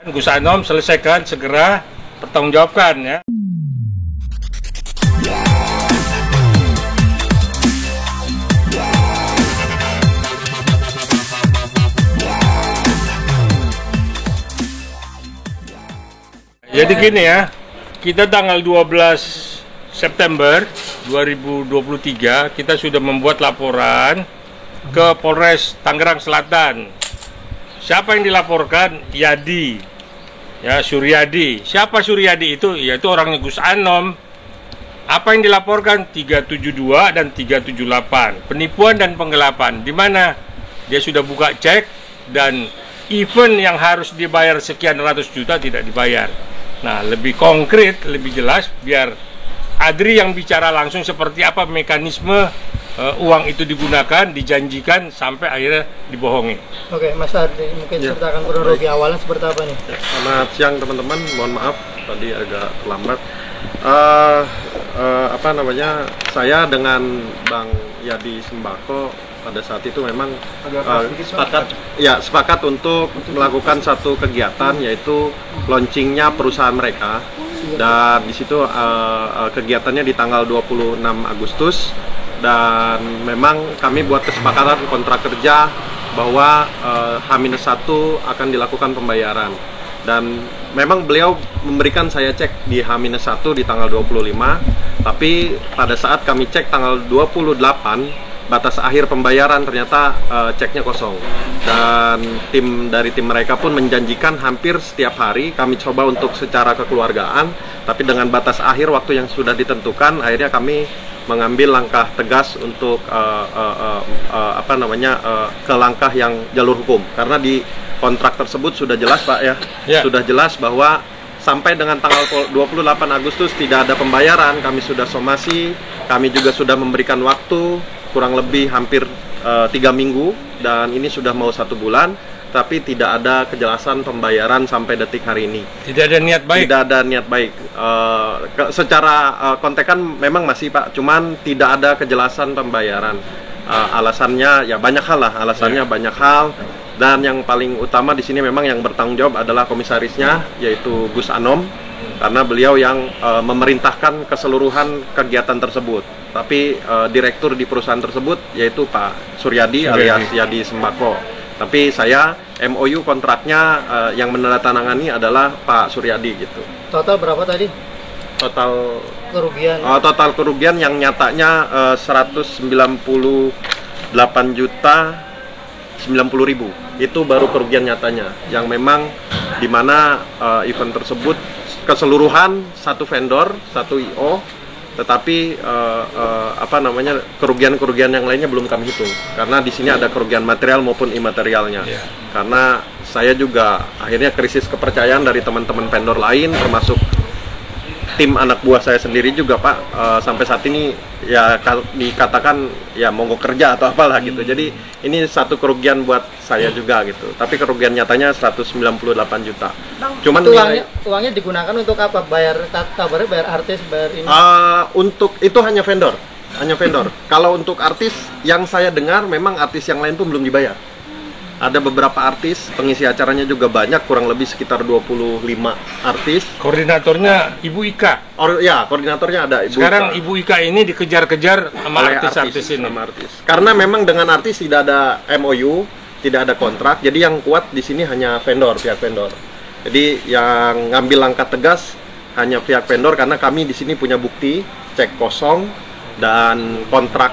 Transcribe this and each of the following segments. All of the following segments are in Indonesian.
Gus Anom selesaikan segera, pertanggungjawabkan ya. Jadi gini ya, kita tanggal 12 September 2023 kita sudah membuat laporan ke Polres Tangerang Selatan. Siapa yang dilaporkan? Yadi, ya Suryadi. Siapa Suryadi itu? Yaitu orangnya Gus Anom. Apa yang dilaporkan? 372 dan 378, penipuan dan penggelapan. Di mana dia sudah buka cek dan event yang harus dibayar sekian ratus juta tidak dibayar. Nah, lebih konkret, lebih jelas, biar Adri yang bicara langsung seperti apa mekanisme uang itu digunakan, dijanjikan, sampai akhirnya dibohongi. Oke, Mas Adri, mungkin ceritakan kronologi awalnya seperti apa nih? Selamat siang teman-teman, mohon maaf tadi agak terlambat. Saya dengan Bang Yadi Sembako pada saat itu memang sepakat untuk melakukan satu kegiatan, yaitu launchingnya perusahaan mereka, dan di situ kegiatannya di tanggal 26 Agustus, dan memang kami buat kesepakatan kontrak kerja bahwa H-1 akan dilakukan pembayaran, dan memang beliau memberikan saya cek di H-1 di tanggal 25, tapi pada saat kami cek tanggal 28 batas akhir pembayaran ternyata ceknya kosong, dan dari tim mereka pun menjanjikan hampir setiap hari kami coba untuk secara kekeluargaan, tapi dengan batas akhir waktu yang sudah ditentukan, akhirnya kami mengambil langkah tegas untuk ke langkah yang jalur hukum, karena di kontrak tersebut sudah jelas Pak ya. Sudah jelas bahwa sampai dengan tanggal 28 Agustus tidak ada pembayaran. Kami sudah somasi, kami juga sudah memberikan waktu kurang lebih hampir 3 minggu, dan ini sudah mau 1 bulan, tapi tidak ada kejelasan pembayaran sampai detik hari ini. Tidak ada niat baik? Tidak ada niat baik. Secara kontekan memang masih Pak, cuman tidak ada kejelasan pembayaran. Alasannya ya banyak hal lah, banyak hal, dan yang paling utama di sini memang yang bertanggung jawab adalah komisarisnya, yaitu Gus Anom, karena beliau yang memerintahkan keseluruhan kegiatan tersebut. Tapi direktur di perusahaan tersebut yaitu Pak Suryadi alias Yadi Sembako. Tapi saya MOU kontraknya yang menandatangani adalah Pak Suryadi gitu. Total berapa tadi? Total kerugian. Total kerugian yang nyatanya 198.090.000. Itu baru kerugian nyatanya. Yang memang di mana event tersebut keseluruhan satu vendor, satu IO, tetapi kerugian-kerugian yang lainnya belum kami hitung, karena di sini ada kerugian material maupun imaterialnya. Karena saya juga akhirnya krisis kepercayaan dari teman-teman vendor lain, termasuk tim anak buah saya sendiri juga Pak, sampai saat ini ya dikatakan ya mogok kerja atau apalah gitu. Jadi ini satu kerugian buat saya juga gitu. Tapi kerugian nyatanya 198 juta. Bang, cuman uangnya digunakan untuk apa? Bayar kabarnya, bayar artis, bayar ini? Untuk itu hanya vendor. Kalau untuk artis yang saya dengar memang artis yang lain pun belum dibayar. Ada beberapa artis, pengisi acaranya juga banyak, kurang lebih sekitar 25 artis. Koordinatornya Ibu Ika. Koordinatornya ada Ibu Sekarang Ika. Ibu Ika ini dikejar-kejar sama artis-artis ini. Karena memang dengan artis tidak ada MOU, tidak ada kontrak, jadi yang kuat di sini hanya pihak vendor. Jadi yang ngambil langkah tegas hanya pihak vendor, karena kami di sini punya bukti cek kosong dan kontrak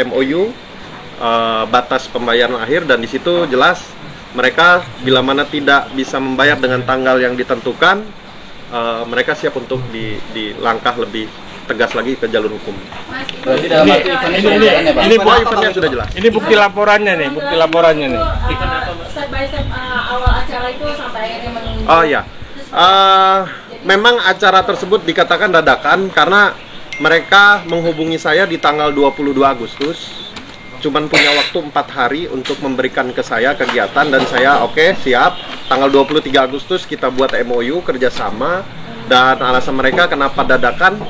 MOU. Batas pembayaran akhir, dan di situ jelas mereka bila mana tidak bisa membayar dengan tanggal yang ditentukan, mereka siap untuk di langkah lebih tegas lagi ke jalur hukum. Ini eventnya sudah jelas. Ini bukti laporannya nih, Step by step awal acara itu sampai akhirnya menunggu. Oh ya, memang acara tersebut dikatakan dadakan karena mereka menghubungi saya di tanggal 22 Agustus. Cuman punya waktu 4 hari untuk memberikan ke saya kegiatan, dan saya oke, siap. Tanggal 23 Agustus kita buat MOU kerjasama, dan alasan mereka kenapa dadakan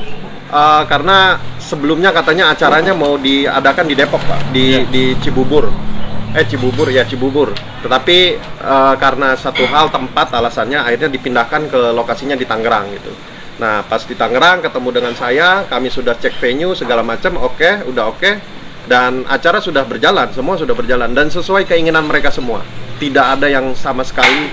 karena sebelumnya katanya acaranya mau diadakan di Depok Pak, di Cibubur. Cibubur ya, Cibubur. Tetapi karena satu hal tempat alasannya akhirnya dipindahkan ke lokasinya di Tangerang gitu. Nah, pas di Tangerang ketemu dengan saya, kami sudah cek venue segala macam, udah oke. Dan acara sudah berjalan, semua sudah berjalan dan sesuai keinginan mereka semua. Tidak ada yang sama sekali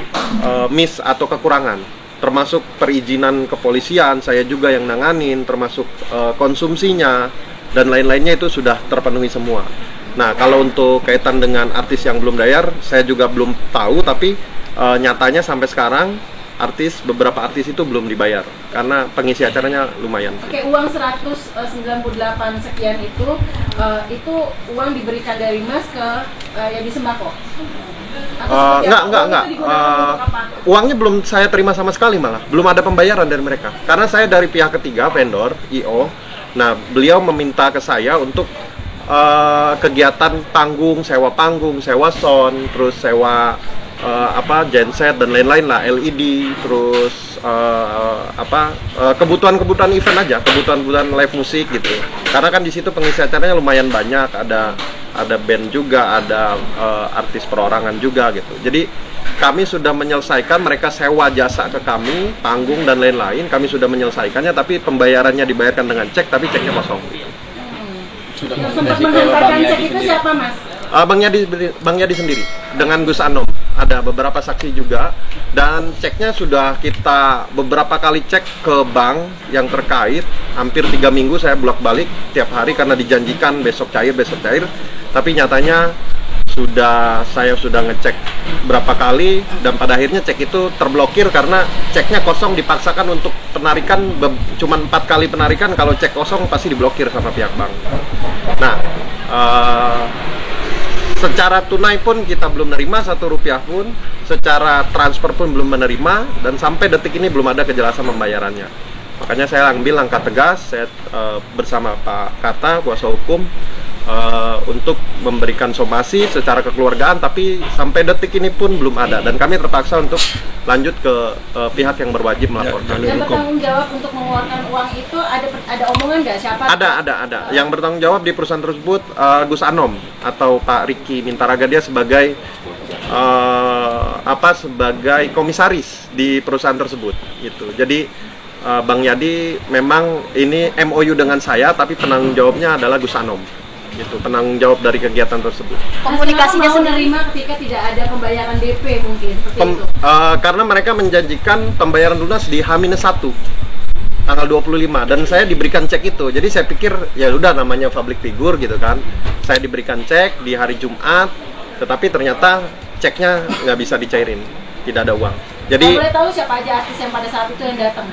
miss atau kekurangan. Termasuk perizinan kepolisian, saya juga yang nanganin, termasuk konsumsinya dan lain-lainnya itu sudah terpenuhi semua. Nah, kalau untuk kaitan dengan artis yang belum bayar, saya juga belum tahu, tapi nyatanya sampai sekarang beberapa artis itu belum dibayar karena pengisi acaranya lumayan. Oke, uang 198 sekian itu uang diberikan dari Mas ke Yadi Sembako? Enggak. Uangnya belum saya terima sama sekali, malah belum ada pembayaran dari mereka. Karena saya dari pihak ketiga, vendor, IO. Nah, beliau meminta ke saya untuk kegiatan panggung, sewa sound, terus sewa genset dan lain-lain lah, LED, terus kebutuhan event aja, kebutuhan live musik gitu. Karena kan di situ pengisi acaranya lumayan banyak, ada band juga, ada artis perorangan juga gitu. Jadi kami sudah menyelesaikan, mereka sewa jasa ke kami, panggung dan lain-lain, kami sudah menyelesaikannya, tapi pembayarannya dibayarkan dengan cek, tapi ceknya kosong. Yang sempat menghantarkan cek itu siapa, Mas? Bang Yadi sendiri dengan Gus Anom. Ada beberapa saksi juga dan ceknya sudah kita beberapa kali cek ke bank yang terkait. Hampir 3 minggu saya bolak-balik tiap hari karena dijanjikan besok cair, tapi nyatanya saya sudah ngecek berapa kali dan pada akhirnya cek itu terblokir karena ceknya kosong, dipaksakan untuk penarikan cuma 4 kali penarikan. Kalau cek kosong pasti diblokir sama pihak bank. Nah, secara tunai pun kita belum menerima 1 rupiah pun, secara transfer pun belum menerima, dan sampai detik ini belum ada kejelasan pembayarannya. Makanya saya ambil langkah tegas, saya bersama Pak Kata, kuasa hukum, untuk memberikan somasi secara kekeluargaan, tapi sampai detik ini pun belum ada, dan kami terpaksa untuk lanjut ke pihak yang berwajib melaporkan. Yang bertanggung jawab untuk mengeluarkan uang itu ada omongan nggak siapa? Ada. Yang bertanggung jawab di perusahaan tersebut Gus Anom atau Pak Riki Mintaraga, dia sebagai sebagai komisaris di perusahaan tersebut gitu. Jadi Bang Yadi memang ini MOU dengan saya, tapi penanggung jawabnya adalah Gus Anom. Gitu, penanggung jawab dari kegiatan tersebut. Komunikasinya menerima ketika tidak ada pembayaran DP mungkin seperti itu. Karena mereka menjanjikan pembayaran lunas di H-1 tanggal 25 dan saya diberikan cek itu. Jadi saya pikir ya udah, namanya public figure gitu kan. Saya diberikan cek di hari Jumat, tetapi ternyata ceknya nggak bisa dicairin, tidak ada uang. Jadi boleh tahu siapa aja artis yang pada saat itu yang datang?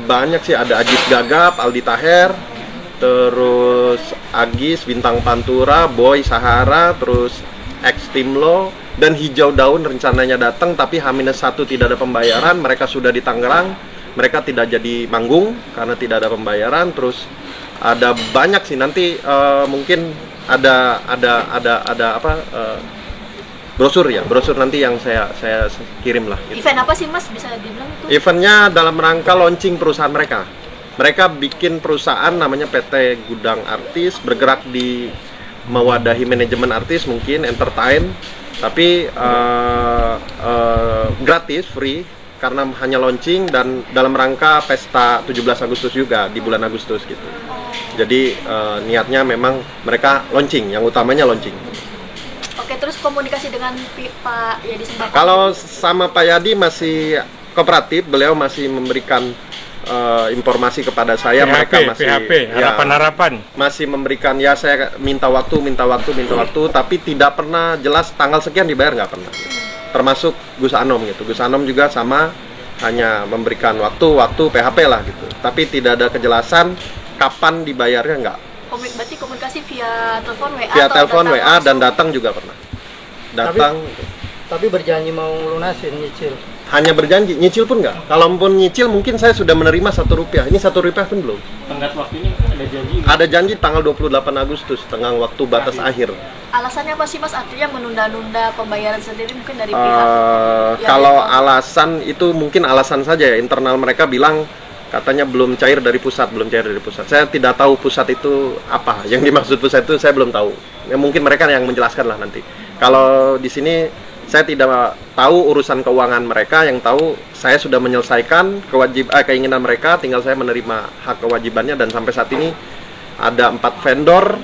Banyak sih, ada Ajis Gagap, Aldi Taher, terus Agis, Bintang Pantura, Boy Sahara, terus X Timlo, dan Hijau Daun rencananya datang, tapi H-1 tidak ada pembayaran. Mereka sudah di Tangerang, mereka tidak jadi manggung karena tidak ada pembayaran. Terus ada banyak sih, nanti mungkin ada brosur nanti yang saya kirim lah gitu. Event apa sih, Mas, bisa dibilang itu? Eventnya dalam rangka launching perusahaan mereka. Mereka bikin perusahaan namanya PT Gudang Artis, bergerak di mewadahi manajemen artis, mungkin entertain, tapi gratis, free, karena hanya launching dan dalam rangka pesta 17 Agustus juga di bulan Agustus gitu. Jadi niatnya memang mereka launching, yang utamanya launching. Oke, terus komunikasi dengan Pak Yadi Sembako? Kalau sama Pak Yadi masih kooperatif, beliau masih memberikan informasi kepada saya. Mereka masih harapan masih memberikan, ya saya minta waktu, tapi tidak pernah jelas tanggal sekian dibayar, nggak pernah. Termasuk Gus Anom gitu. Gus Anom juga sama, hanya memberikan waktu PHP lah gitu. Tapi tidak ada kejelasan kapan dibayarnya, nggak. Berarti komunikasi via telepon WA? Via telepon WA dan datang juga pernah. Datang. Tapi berjanji mau lunasin, nyicil. Hanya berjanji, nyicil pun nggak. Kalaupun nyicil mungkin saya sudah menerima 1 rupiah. Ini 1 rupiah pun belum. Tenggat waktunya ada janji? Ada janji tanggal 28 Agustus, tengah waktu batas akhir. Alasannya apa sih, Mas? Artinya menunda-nunda pembayaran sendiri mungkin dari pihak? Kalau alasan itu mungkin alasan saja ya. Internal mereka bilang katanya belum cair dari pusat, Saya tidak tahu pusat itu apa. Yang dimaksud pusat itu saya belum tahu. Ya, mungkin mereka yang menjelaskan lah nanti. Kalau di sini saya tidak tahu urusan keuangan mereka. Yang tahu saya sudah menyelesaikan keinginan mereka. Tinggal saya menerima hak kewajibannya. Dan sampai saat ini ada 4 vendor,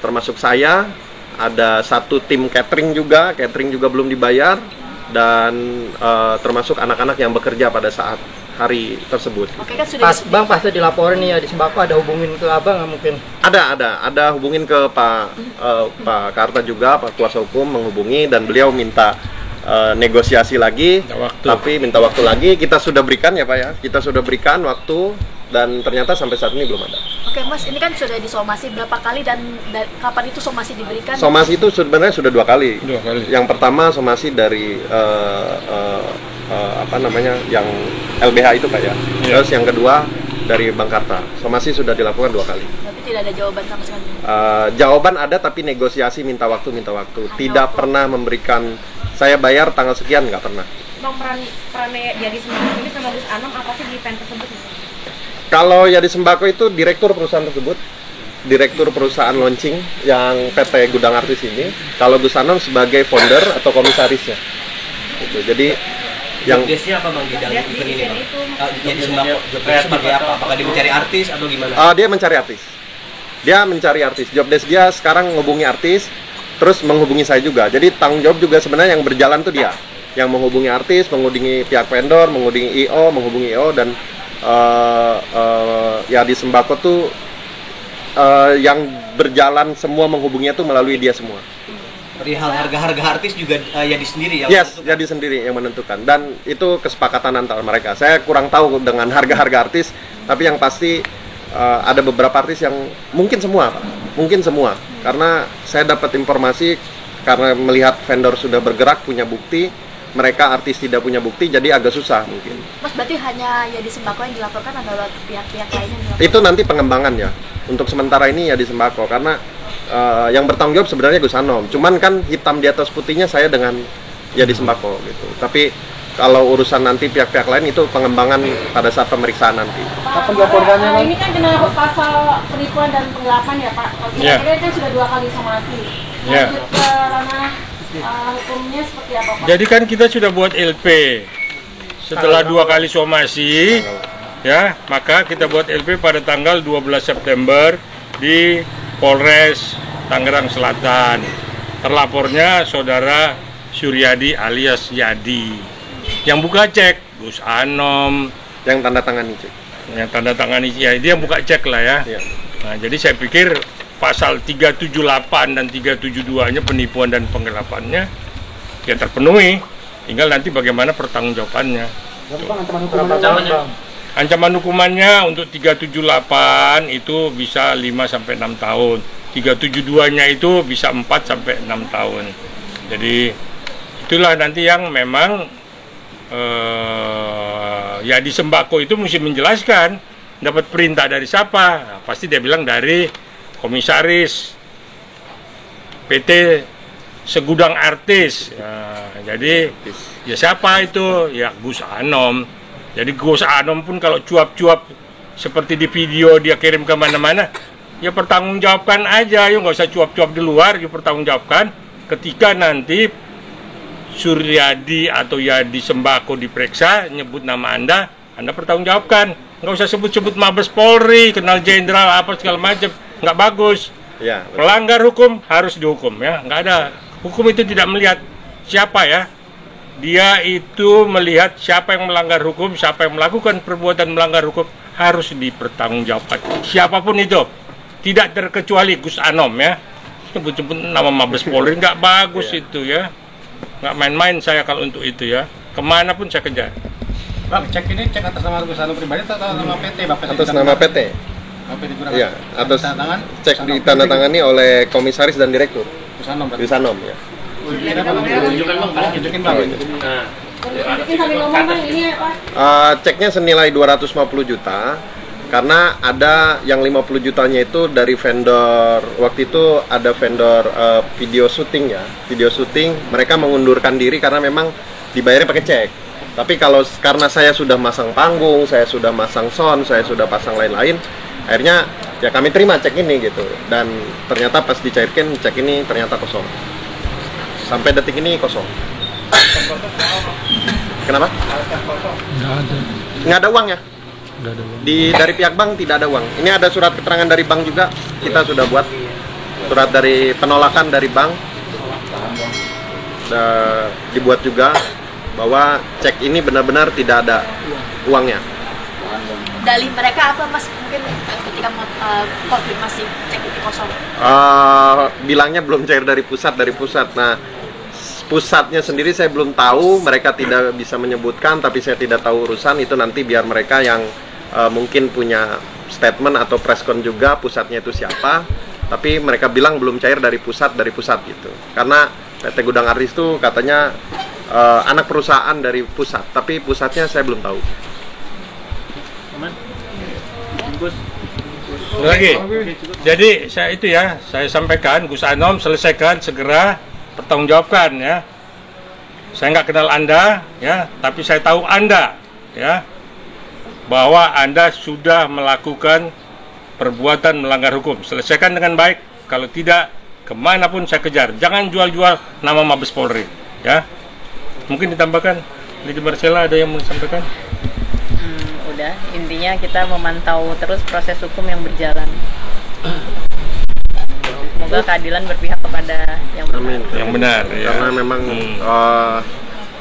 termasuk saya. Ada 1 tim catering juga belum dibayar. Dan termasuk anak-anak yang bekerja pada saat hari tersebut. Oke, kan sudah Bang, pasti dilaporin nih ya di Sembako, ada hubungin ke Abang nggak mungkin? Ada hubungin ke Pak Karta juga, Pak kuasa hukum menghubungi dan beliau minta negosiasi lagi, tapi minta waktu lagi. Kita sudah berikan ya Pak ya, kita sudah berikan waktu dan ternyata sampai saat ini belum ada. Oke Mas, ini kan sudah disomasi berapa kali dan kapan itu somasi diberikan? Somasi itu sebenarnya sudah 2 kali. Yang pertama somasi dari yang LBH itu Pak ya. Terus yang kedua dari Bang Karta. Somasi sudah dilakukan 2 kali. Tapi tidak ada jawaban sama sekali. Jawaban ada tapi negosiasi minta waktu. Tidak pernah memberikan saya bayar tanggal sekian, nggak pernah. Bang, perannya jadi Sembako ini sama Gus Anom apa sih di event tersebut? Kalau Yadi Sembako itu direktur perusahaan tersebut, direktur perusahaan launching yang PT Gudang Artis ini. Kalau Gus Anom sebagai founder atau komisarisnya. Gitu. Jadi yang jobdesknya apa Bang bidang event ini Bang? Jadi Sembako jobdesk sebagai apa? Apakah dia mencari artis atau gimana? Dia mencari artis. Jobdesk dia sekarang menghubungi artis, terus menghubungi saya juga. Jadi tanggung jawab juga sebenarnya yang berjalan tuh dia, yang menghubungi artis, menghubungi pihak vendor, menghubungi IO dan Yadi Sembako tuh yang berjalan semua menghubunginya tuh melalui dia semua. Perihal harga artis juga Yadi sendiri yang menentukan? Yadi sendiri yang menentukan, dan itu kesepakatan antara mereka. Saya kurang tahu dengan harga artis, tapi yang pasti ada beberapa artis yang mungkin semua karena saya dapat informasi karena melihat vendor sudah bergerak punya bukti, mereka artis tidak punya bukti, jadi agak susah mungkin. Mas, berarti hanya Yadi Sembako yang dilaporkan atau pihak-pihak lain yang dilaporkan? Itu nanti pengembangan ya. Untuk sementara ini Yadi Sembako, karena yang bertanggung jawab sebenarnya Gus Anom. Cuman kan hitam di atas putihnya saya dengan Yadi Sembako gitu. Tapi kalau urusan nanti pihak-pihak lain itu pengembangan pada saat pemeriksaan nanti. Kapan dilaporkannya, Bang? Ini kan kena pasal penipuan dan penggelapan ya Pak. Kira-kira kan sudah 2 kali somasi. Lanjut ke ranah hukumnya seperti apa Pak? Jadi kan kita sudah buat LP setelah 2 kali somasi, ya, maka kita buat LP pada tanggal 12 September di Polres Tangerang Selatan. Terlapornya Saudara Suryadi alias Yadi. Yang buka cek Gus Anom, yang tanda tangani cek. Yang tanda tangani ya, dia yang buka cek lah ya. Nah, jadi saya pikir pasal 378 dan 372-nya penipuan dan penggelapannya ya terpenuhi. Tinggal nanti bagaimana pertanggungjawabannya. Ancaman hukumannya untuk 378 itu bisa 5 sampai 6 tahun. 372-nya itu bisa 4 sampai 6 tahun. Jadi itulah nanti yang memang Yadi Sembako itu mesti menjelaskan dapat perintah dari siapa. Nah, pasti dia bilang dari komisaris PT Segudang Artis. Nah, jadi ya siapa itu? Ya Gus Anom. Jadi Gus Anom pun kalau cuap-cuap seperti di video dia kirim ke mana-mana, ya pertanggungjawabkan aja, ya nggak usah cuap-cuap di luar, ya pertanggungjawabkan ketika nanti Suryadi atau Yadi Sembako diperiksa, nyebut nama Anda pertanggungjawabkan. Nggak usah sebut-sebut Mabes Polri, kenal jenderal apa segala macam, nggak bagus. Ya, pelanggar hukum harus dihukum ya, nggak ada. Hukum itu tidak melihat siapa ya, dia itu melihat siapa yang melanggar hukum, siapa yang melakukan perbuatan melanggar hukum harus dipertanggungjawabkan. Siapapun itu, tidak terkecuali Gus Anom ya, sebut-sebut nama Mabes Polri nggak bagus itu ya. Nggak main-main saya kalau untuk itu ya, kemana pun saya kejar. Bang, cek ini cek atas nama Gus Anom pribadi atau atas nama PT? Atas nama PT. Iya, atas cek ditandatangani oleh komisaris dan direktur. Gus Anom ya. Tunjukin Bang. Sambil ngomong Bang, ini apa? Ceknya senilai 250 juta. Karena ada yang 50 jutanya itu dari vendor, waktu itu ada vendor video syuting ya, video syuting, mereka mengundurkan diri karena memang dibayarnya pakai cek. Tapi kalau karena saya sudah masang panggung, saya sudah masang sound, saya sudah pasang lain-lain, akhirnya ya kami terima cek ini gitu. Dan ternyata pas dicairkan cek ini ternyata kosong. Sampai detik ini kosong. Kenapa? Nggak ada uang ya? Dari pihak bank tidak ada uang. Ini ada surat keterangan dari bank juga, kita sudah buat surat dari penolakan dari bank. Dibuat juga bahwa cek ini benar-benar tidak ada uangnya. Dalih mereka apa Mas? Mungkin ketika konfirmasi cek itu kosong. Bilangnya belum cair dari pusat. Nah, pusatnya sendiri saya belum tahu, mereka tidak bisa menyebutkan, tapi saya tidak tahu urusan itu, nanti biar mereka yang mungkin punya statement atau preskon juga pusatnya itu siapa. Tapi mereka bilang belum cair dari pusat gitu. Karena PT Gudang Artis itu katanya anak perusahaan dari pusat, tapi pusatnya saya belum tahu. Lagi. Jadi saya sampaikan Gus Anom selesaikan segera, pertanggungjawabkan ya. Saya nggak kenal Anda ya, tapi saya tahu Anda ya, bahwa Anda sudah melakukan perbuatan melanggar hukum. Selesaikan dengan baik. Kalau tidak, kemanapun saya kejar. Jangan jual-jual nama Mabes Polri ya. Mungkin ditambahkan, Lady Marcella ada yang mau disampaikan? Udah, intinya kita memantau terus proses hukum yang berjalan. Semoga keadilan berpihak kepada yang benar. Amin. Yang benar ya. Karena memang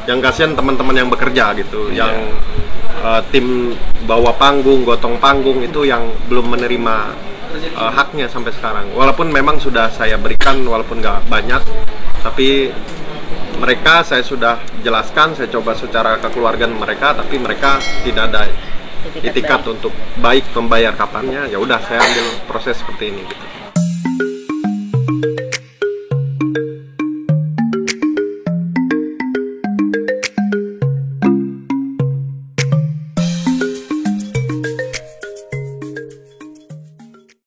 yang kasihan teman-teman yang bekerja gitu, yang tim bawa panggung, gotong panggung itu yang belum menerima haknya sampai sekarang. Walaupun memang sudah saya berikan, walaupun nggak banyak, tapi mereka saya sudah jelaskan, saya coba secara kekeluargaan mereka, tapi mereka tidak ada itikat untuk baik membayar kapannya. Ya udah, saya ambil proses seperti ini gitu.